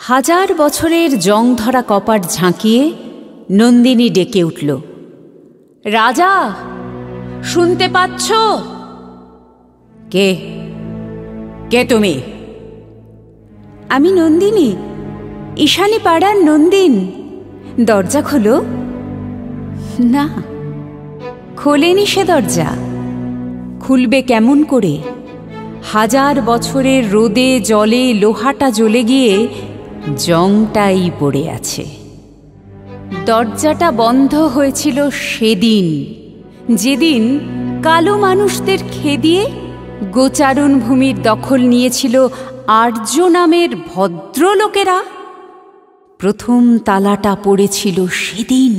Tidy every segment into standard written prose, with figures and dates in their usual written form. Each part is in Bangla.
হাজার বছরের জং ধরা কপাট ঝাঁকিয়ে নন্দিনী ডেকে উঠল, রাজা, শুনতে পাচ্ছ? কে কে তুমি? আমি নন্দিনী, ঈশানী পাড়ার নন্দিন। দরজা খোলো। না, খোলেনি সে দরজা। খুলবে কেমন করে? হাজার বছরের রোদে জলে লোহাটা জ্বলে গিয়ে জংটাই পড়ে আছে। দরজাটা বন্ধ হয়েছিল সেদিন, যেদিন কালো মানুষদের খেদিয়ে গোচারণ ভূমির দখল নিয়েছিল আর্য নামের ভদ্রলোকেরা। প্রথম তালাটা পড়েছিল সেদিন,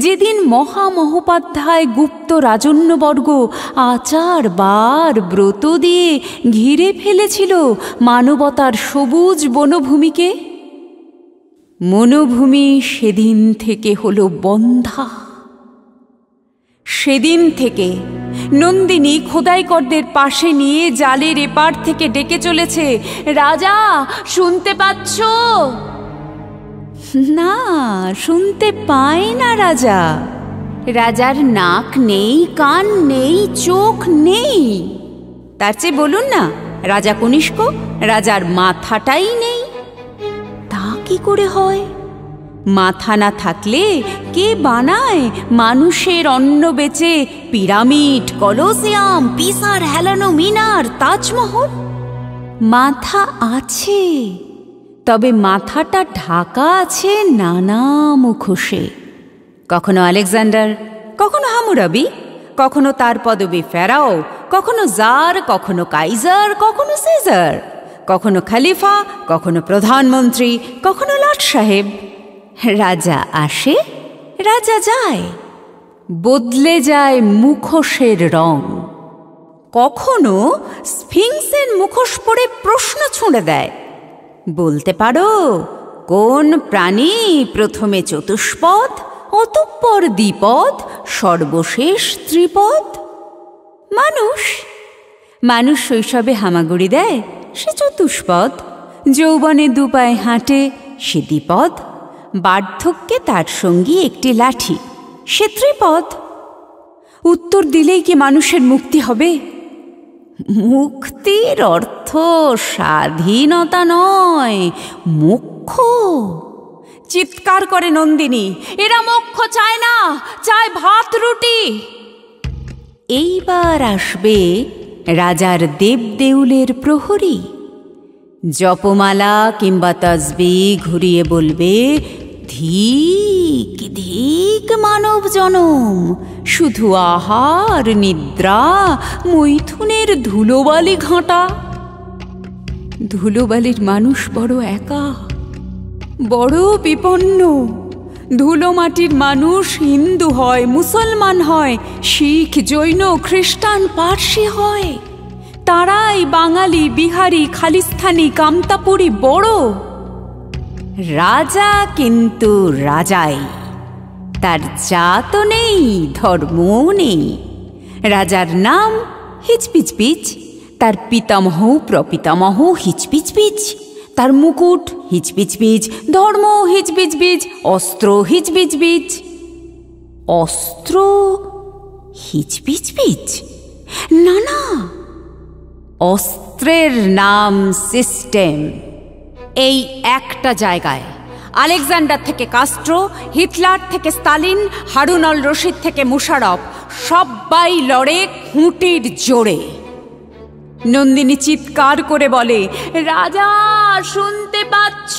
যেদিন মহামহোপাধ্যায় গুপ্ত রাজন্যবর্গ আচার বার ব্রত দিয়ে ঘিরে ফেলেছিল মানবতার সবুজ বনভূমিকে। মনোভূমি সেদিন থেকে হলো বন্ধা। সেদিন থেকে নন্দিনী খোদাইকরদের পাশে নিয়ে জালের এপার থেকে ডেকে চলেছে, রাজা, শুনতে পাচ্ছ? না, শুনতে পায় না রাজা। রাজার নাক নেই, কান নেই, চোখ নেই। তার চেয়ে বলুন না, রাজা কনিষ্ক, রাজার মাথাটাই নেই। তা কি করে হয়? মাথা না থাকলে কে বানায় মানুষের অন্ন বেচে পিরামিড, কলোসিয়াম, পিসার হেলানো মিনার, তাজমহল? মাথা আছে, তবে মাথাটা ঢাকা আছে নানা মুখোশে। কখনো আলেকজান্ডার, কখনো হামুরাবি, কখনো তার পদবী ফেরাও, কখনো জার, কখনো কাইজার, কখনো সিজার, কখনো খলিফা, কখনো প্রধানমন্ত্রী, কখনো লাট সাহেব। রাজা আসে, রাজা যায়, বদলে যায় মুখোশের রং। কখনো স্ফিংসের মুখোশ পরে প্রশ্ন ছুঁড়ে দেয়, বলতে পারো কোন প্রাণী প্রথমে চতুষ্পদ, অতঃপর দ্বিপদ, সর্বশেষ ত্রিপদ? মানুষ। মানুষ শৈশবে হামাগুড়ি দেয়, সে চতুষ্পদ। যৌবনে দুপায়ে হাঁটে, সে দ্বিপদ। বার্ধক্যে তার সঙ্গী একটি লাঠি, সে ত্রিপদ। উত্তর দিলেই কি মানুষের মুক্তি হবে? মুক্তির অর্থ স্বাধীনতা নয়, মোক্ষ। চিৎকার করে নন্দিনী, এরা মোক্ষ চায় না, চায় ভাত রুটি। এইবার আসবে রাজার দেবদেউলের প্রহরী। জপমালা কিংবা তসবিহ ঘুরিয়ে বলবে, ধিক ধিক মানব জনম, শুধু আহার নিদ্রা, মৈথুনের ধুলোবালি ঘাঁটা। ধুলোবালির মানুষ বড় একা, বড় বিপন্ন। ধুলো মাটির মানুষ হিন্দু হয়, মুসলমান হয়, শিখ, জৈন, খ্রিস্টান, পার্সি হয়। তারাই বাঙালি, বিহারি, খালিস্তানি, কামতাপুরি বড়। রাজা কিন্তু রাজাই, তার জাতও নেই, ধর্মও নেই। রাজার নাম হিচপিচপিচ, তার পিতামহ প্রপিতামহ হিচপিচপিচ, তার মুকুট হিচপিচপিচ, ধর্ম হিচপিচপিচ, অস্ত্র হিচপিচপিচ। অস্ত্র হিচপিচপিচ? না না, অস্ত্রের নাম সিস্টেম। এই একটা জায়গায় আলেকজান্ডার থেকে কাস্ট্রো, হিটলার থেকে স্তালিন, হারুন অল রশিদ থেকে মুশারফ, সবাই লড়ে খুঁটির জোরে। নন্দিনী চিৎকার করে বলে, রাজা, শুনতে পাচ্ছ?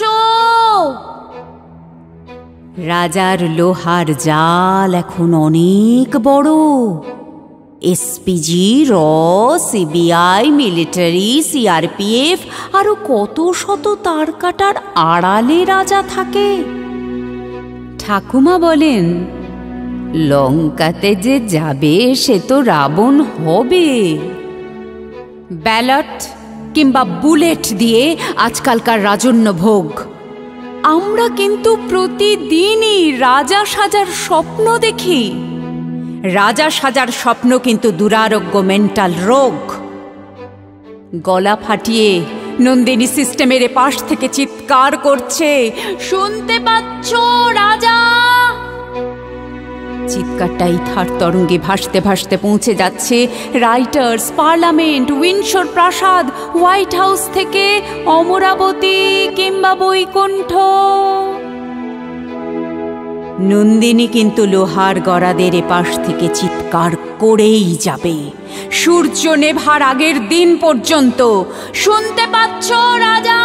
রাজার লোহার জাল এখন অনেক বড়। এসপিজি, র, সিবিআই, মিলিটারি, সিআরপিএফ, আরো কত শত তার কাটার আড়ালে রাজা থাকে। ঠাকুমা বলেন, লঙ্কাতে যে যাবে সে তো রাবণ হবে। ব্যালট কিংবা বুলেট দিয়ে আজকালকার রাজন্য ভোগ। আমরা কিন্তু প্রতিদিনই রাজা সাজার স্বপ্ন দেখি। রাজা সাজার স্বপ্ন কিন্তু দুরারোগ্য মেন্টাল রোগ। গলা ফাটিয়ে নন্দিনী সিস্টেমের এপাশ থেকে চিৎকার করছে, শুনতে পাচ্ছ রাজা? চিৎকারটা ইথার তরঙ্গে ভাসতে ভাসতে পৌঁছে যাচ্ছে রাইটার্স, পার্লামেন্ট, উইন্ডসর প্রাসাদ, হোয়াইট হাউস থেকে অমরাবতী কিংবা বৈকুণ্ঠ। নন্দিনী কিন্তু লোহার গরাদের এপাশ থেকে চিৎকার করেই যাবে সূর্য নেভার আগের দিন পর্যন্ত। শুনতে পাচ্ছ রাজা?